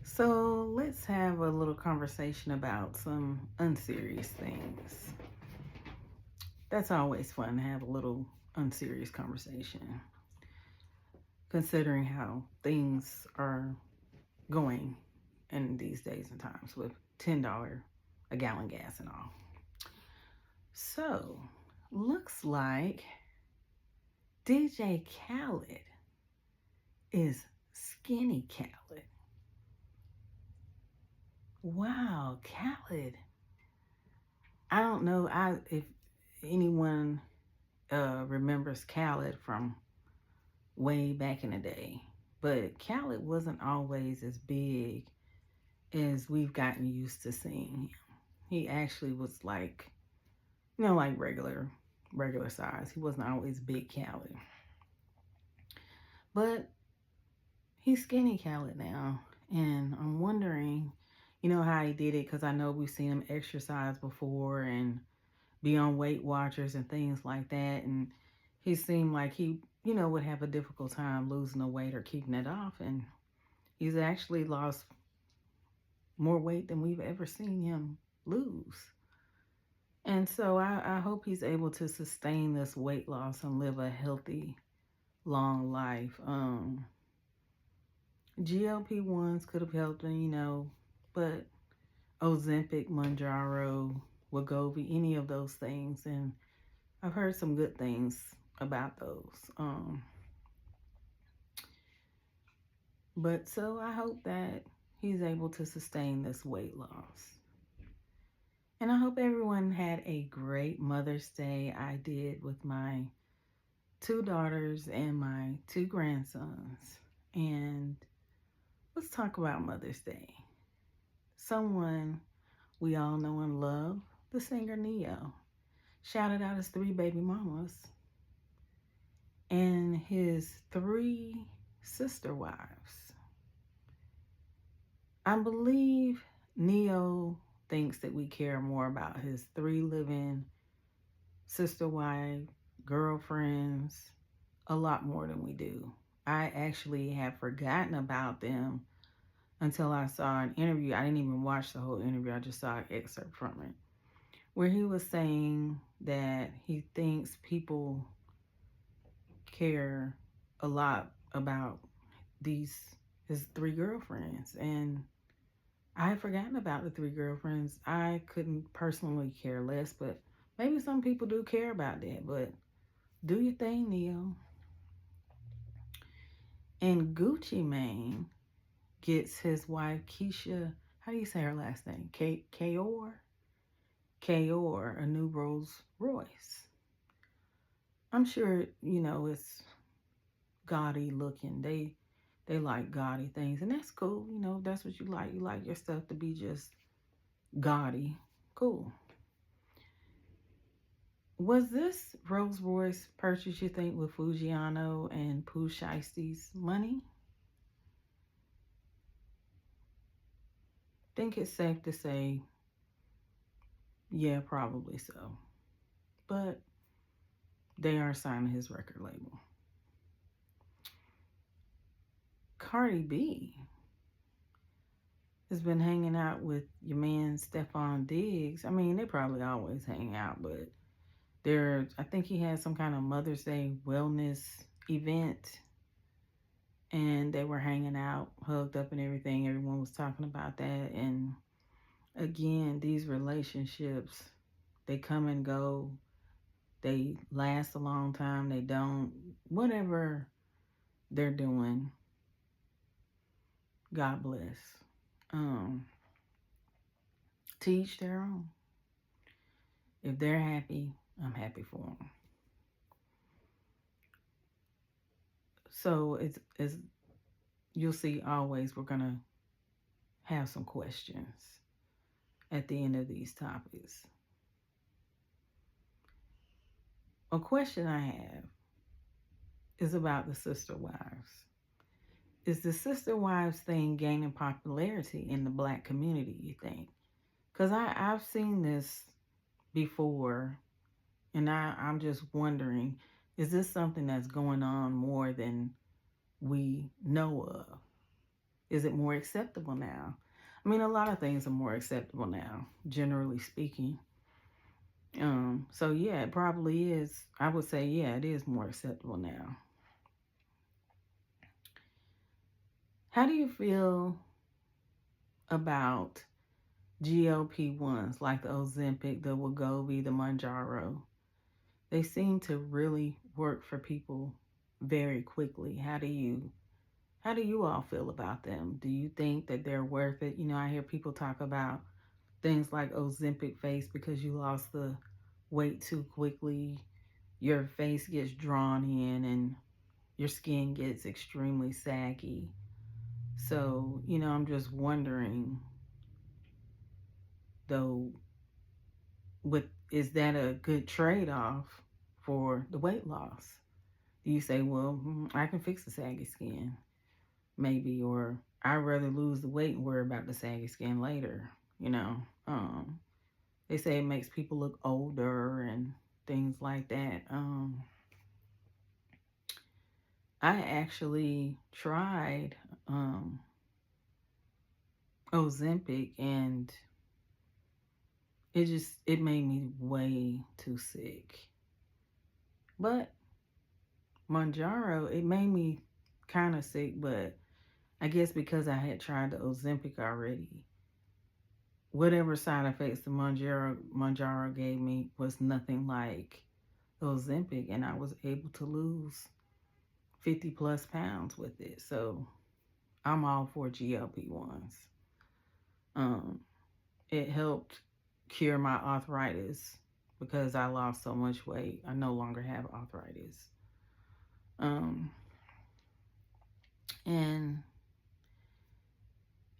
So let's have a little conversation about some unserious things. That's always fun to have a little unserious conversation, considering how things are going in these days and times with $10 a gallon gas and all. So, looks like DJ Khaled is skinny Khaled. Wow, Khaled. I don't know if anyone remembers Khaled from way back in the day. But Khaled wasn't always as big as we've gotten used to seeing him. He actually was like, like regular size. He wasn't always big Khaled. But he's skinny Khaled now. And I'm wondering, how he did it, because I know we've seen him exercise before and be on Weight Watchers and things like that. And he seemed like he, would have a difficult time losing the weight or keeping it off. And he's actually lost more weight than we've ever seen him lose. And so I hope he's able to sustain this weight loss and live a healthy, long life. GLP-1s could have helped him, but Ozempic, Mounjaro, Wegovy, any of those things. And I've heard some good things about those. But so I hope that he's able to sustain this weight loss. And I hope everyone had a great Mother's Day. I did with my two daughters and my two grandsons. And let's talk about Mother's Day. Someone we all know and love, the singer Ne-Yo, shouted out his three baby mamas and his three sister wives. I believe Ne-Yo thinks that we care more about his three living sister wife, girlfriends, a lot more than we do. I actually have forgotten about them until I saw an interview. I didn't even watch the whole interview, I just saw an excerpt from it, where he was saying that he thinks people care a lot about his three girlfriends. And I had forgotten about the three girlfriends. I couldn't personally care less, but maybe some people do care about that. But do your thing, Ne-Yo. And Gucci Mane gets his wife Keisha, how do you say her last name? Kayor? Kayor, a new Rolls Royce. I'm sure, it's gaudy looking. They like gaudy things, and that's cool. That's what you like. You like your stuff to be just gaudy. Cool. Was this Rolls Royce purchase, you think, with Fugiano and Pooh Shiesty's money? Think it's safe to say, yeah, probably so. But they are signing his record label. Cardi B has been hanging out with your man Stefan Diggs. I mean, they probably always hang out, but I think he had some kind of Mother's Day wellness event, and they were hanging out, hugged up and everything. Everyone was talking about that. And again, these relationships, they come and go. They last a long time. They don't. Whatever they're doing, God bless. Teach their own. If they're happy, I'm happy for them. So it's you'll see, always we're gonna have some questions at the end of these topics. A question I have is about the sister wives. Is the sister wives thing gaining popularity in the Black community, you think? Because I've seen this before, and I'm just wondering, is this something that's going on more than we know of? Is it more acceptable now? I mean, a lot of things are more acceptable now, generally speaking. So yeah, it probably is. I would say, yeah, it is more acceptable now. How do you feel about GLP-1s like the Ozempic, the Wegovy, the Mounjaro? They seem to really work for people very quickly. How do you all feel about them? Do you think that they're worth it? I hear people talk about things like Ozempic face because you lost the weight too quickly. Your face gets drawn in and your skin gets extremely saggy. So, I'm just wondering though, what is that a good trade-off for the weight loss? Do you say, well, I can fix the saggy skin, maybe, or I'd rather lose the weight and worry about the saggy skin later, you know? They say it makes people look older and things like that. I actually tried Ozempic, and it made me way too sick. But Mounjaro, it made me kind of sick, but I guess because I had tried the Ozempic already, whatever side effects the Mounjaro gave me was nothing like the Ozempic, and I was able to lose 50 plus pounds with it. So I'm all for GLP-1s. Um, it helped cure my arthritis because I lost so much weight. I no longer have arthritis. Um, and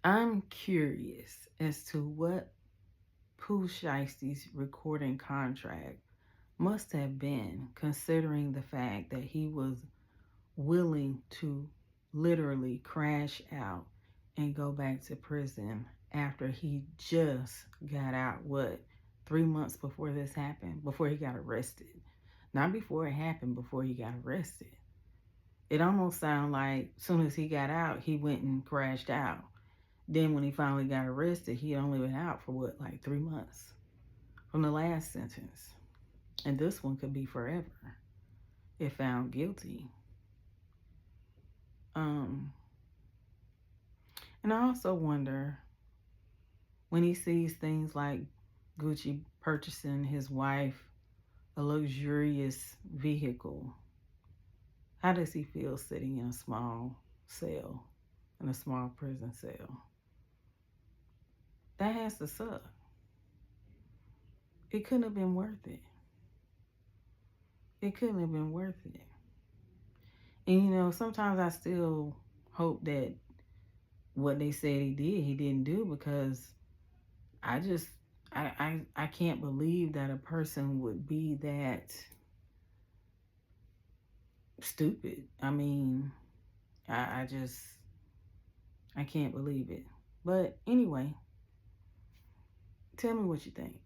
I'm curious as to what Pooh Shiesty's recording contract must have been, considering the fact that he was willing to literally crash out and go back to prison after he just got out, 3 months before this happened, before he got arrested. Not before it happened, before he got arrested. It almost sounded like as soon as he got out, he went and crashed out. Then when he finally got arrested, he had only been out for like 3 months from the last sentence. And this one could be forever if found guilty. Um, and I also wonder, when he sees things like Gucci purchasing his wife a luxurious vehicle, how does he feel sitting in a small cell, in a small prison cell? That has to suck. It couldn't have been worth it. It couldn't have been worth it. And sometimes I still hope that what they said he didn't do, because I just I can't believe that a person would be that stupid. I mean, I just I can't believe it. But anyway, tell me what you think.